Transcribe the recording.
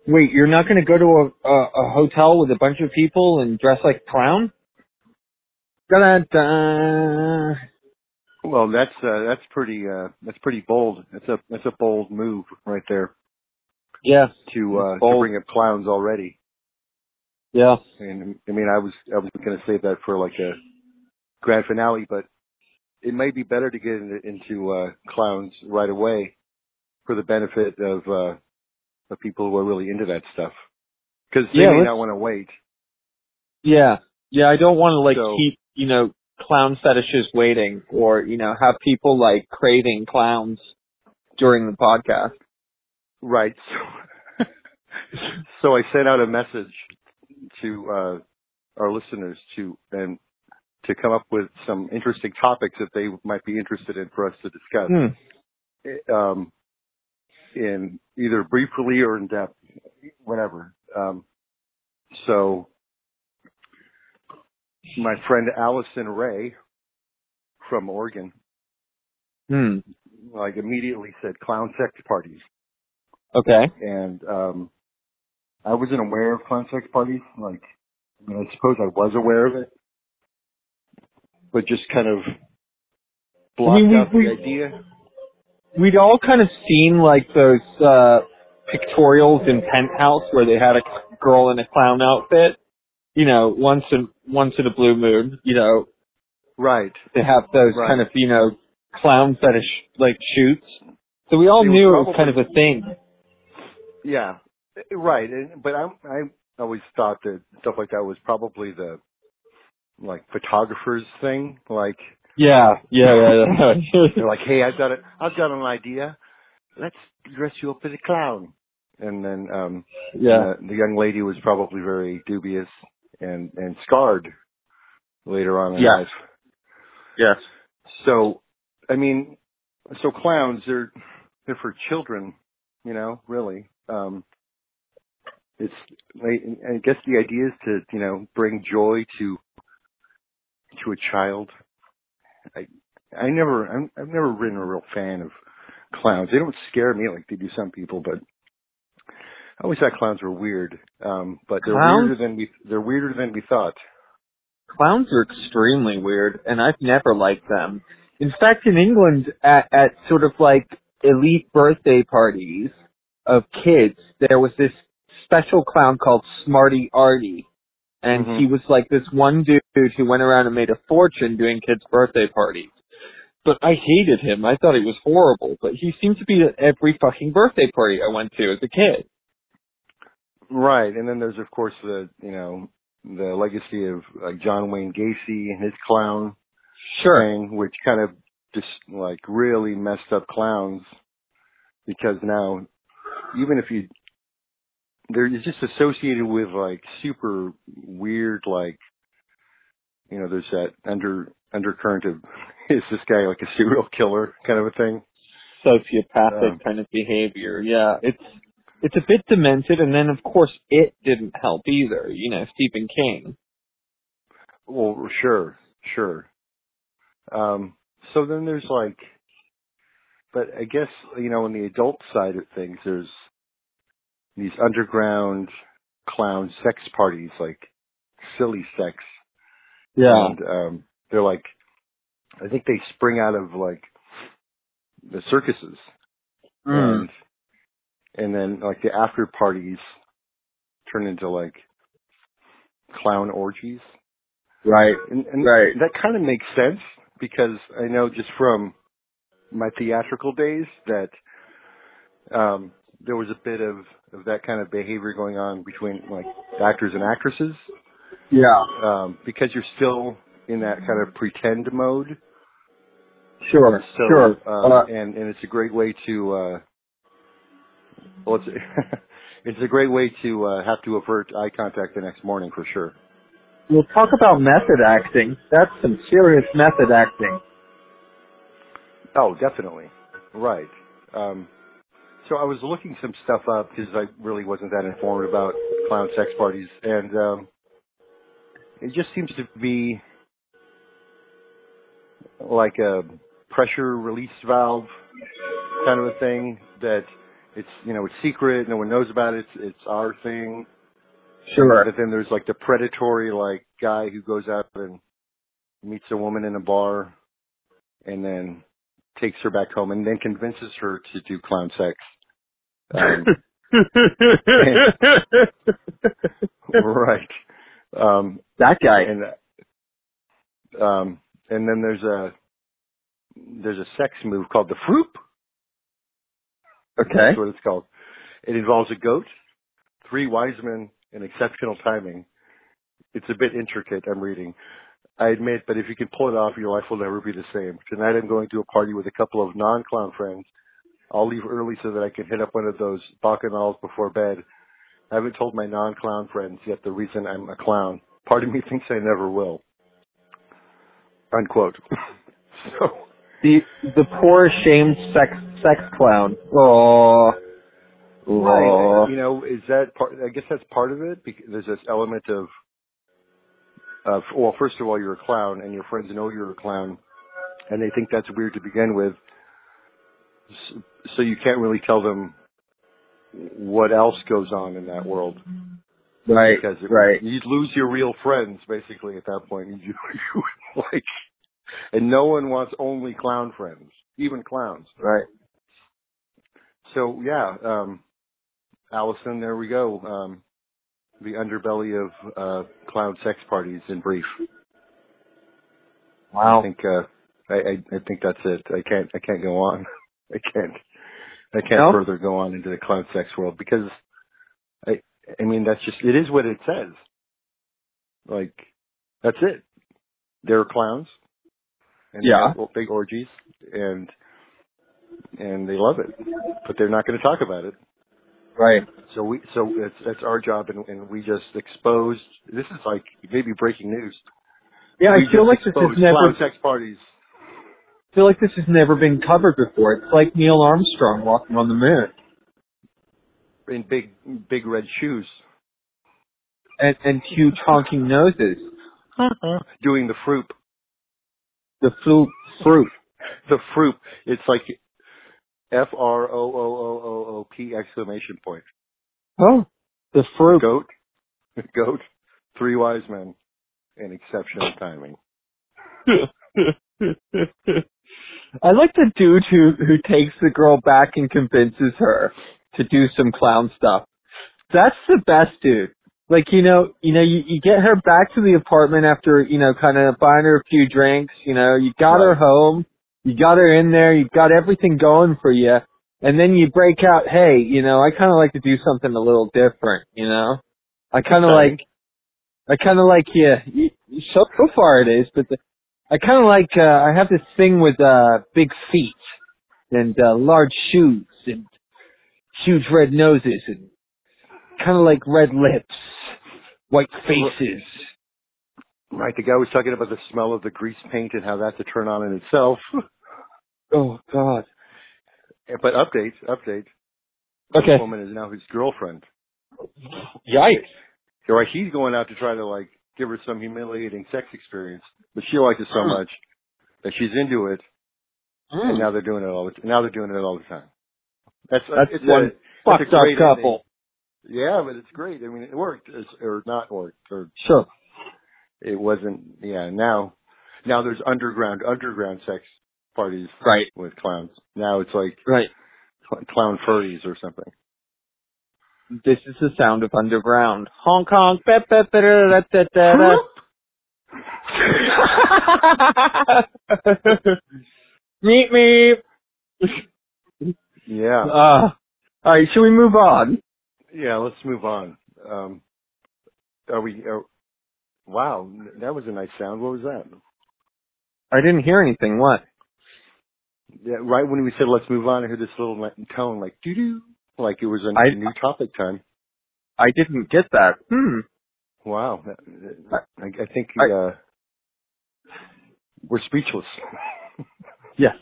Wait, you're not going to go to a hotel with a bunch of people and dress like a clown? Da-da-da. Well, that's pretty bold. That's a bold move right there. Yeah. To bring up clowns already. Yeah. And I mean, I was going to save that for like a grand finale, but it may be better to get into clowns right away for the benefit of people who are really into that stuff, because they may not want to wait. Yeah. Yeah, I don't want to keep, clown fetishes waiting, or, have people craving clowns during the podcast. Right. So I sent out a message to our listeners to come up with some interesting topics that they might be interested in for us to discuss. In either briefly or in depth, whatever. So my friend Allison Rea from Oregon, immediately said clown sex parties. Okay. And I wasn't aware of clown sex parties. I suppose I was aware of it, but just kind of blocked out the idea. We'd all kind of seen those pictorials in Penthouse where they had a girl in a clown outfit, once in a blue moon, Right. They have those kind of, clown fetish shoots. So we all knew it was kind of a thing. Yeah. Right. But I always thought that stuff like that was probably the photographer's thing. Yeah. They're like, hey, I've got an idea. Let's dress you up as a clown. And then, the young lady was probably very dubious and scarred later on in life. Yes. So, I mean, clowns, they're for children, really. I guess the idea is to, bring joy to a child. I've never been a real fan of clowns. They don't scare me like they do some people, but I always thought clowns were weird. But they're weirder than we thought. Clowns are extremely weird, and I've never liked them. In fact, in England, at sort of elite birthday parties of kids, there was this special clown called Smarty Artie. And he was this one dude who went around and made a fortune doing kids' birthday parties. But I hated him. I thought he was horrible. But he seemed to be at every fucking birthday party I went to as a kid. Right. And then there's, of course, the legacy of John Wayne Gacy and his clown thing, which kind of just really messed up clowns, because now, even if they're just associated with super weird, there's that undercurrent of, is this guy a serial killer kind of a thing? Sociopathic kind of behavior. Yeah, it's a bit demented, and then of course it didn't help either. Stephen King. Well, sure. So then there's but I guess on the adult side of things, there's these underground clown sex parties, silly sex. Yeah. And they're I think they spring out of the circuses. And then the after parties turn into clown orgies. Right. And right. That kind of makes sense, because I know just from my theatrical days that there was a bit of that kind of behavior going on between actors and actresses. Yeah. Because you're still in that kind of pretend mode. Sure. So, sure. And it's a great way to it's a great way to have to avert eye contact the next morning, for sure. We'll talk about method acting. That's some serious method acting. Oh, definitely. Right. So I was looking some stuff up, because I really wasn't that informed about clown sex parties, and it just seems to be like a pressure release valve kind of a thing, that it's it's secret. No one knows about it. It's our thing. Sure. But then there's like the predatory like guy who goes out and meets a woman in a bar, and then takes her back home, and then convinces her to do clown sex. Right. That guy. And then there's a sex move called the FROOOOP. Okay. That's what it's called. It involves a goat, 3 wise men, and exceptional timing. It's a bit intricate, I'm reading. I admit, but if you can pull it off, your life will never be the same. Tonight I'm going to a party with a couple of non-clown friends. I'll leave early so that I can hit up one of those bacchanals before bed. I haven't told my non-clown friends yet the reason I'm a clown. Part of me thinks I never will. Unquote. So the poor ashamed sex clown. Oh. Right. Is that part? I guess that's part of it. Because there's this element of well, first of all, you're a clown, and your friends know you're a clown, and they think that's weird to begin with. So you can't really tell them what else goes on in that world. Right. Because right. You'd lose your real friends basically at that point. You like, and no one wants only clown friends, even clowns. Right. So yeah, Allison, there we go. The underbelly of clown sex parties in brief. Wow. I think I think that's it. I can't go on. I can't further go on into the clown sex world because I mean that's just it is what it says. Like that's it. They're clowns. And they have big orgies and they love it, but they're not going to talk about it. Right. So that's our job, and we just exposed. This is like maybe breaking news. Yeah, I feel like this has never clown sex parties. I feel like this has never been covered before. It's like Neil Armstrong walking on the moon In big red shoes and huge honking noses, doing the FROOOOP. The FROOOOP. The FROOOOP. It's like FROOOOP exclamation point. Oh, the FROOOOP. Goat, 3 wise men, and exceptional timing. I like the dude who takes the girl back and convinces her to do some clown stuff. That's the best dude. Like, you get her back to the apartment after, kind of buying her a few drinks, you got her home, you got her in there, you got everything going for you, and then you break out, hey, I kind of like to do something a little different, I kind of like so far it is, but I kind of like, I have this thing with, big feet, and, large shoes, and huge red noses, and kind of like red lips, white faces. Right, the guy was talking about the smell of the grease paint and how that's a turn on in itself. Oh, God. But update. Okay. This woman is now his girlfriend. Yikes. Right, he's going out to try to, like, give her some humiliating sex experience. But she likes it so much that she's into it. And now they're doing it all the time. That's one fucked up couple. Yeah, but it's great. I mean, it worked, or not worked, or sure. It wasn't. Yeah, now there's underground sex parties, right, with clowns. Now it's like clown furries or something. This is the sound of underground. Hong Kong. Meet me. Yeah. All right, should we move on? Yeah, let's move on. Wow, that was a nice sound. What was that? I didn't hear anything. What? Yeah, right when we said let's move on, I heard this little tone like doo-doo, like it was a new topic time. I didn't get that. Wow. I think we're speechless. Yeah.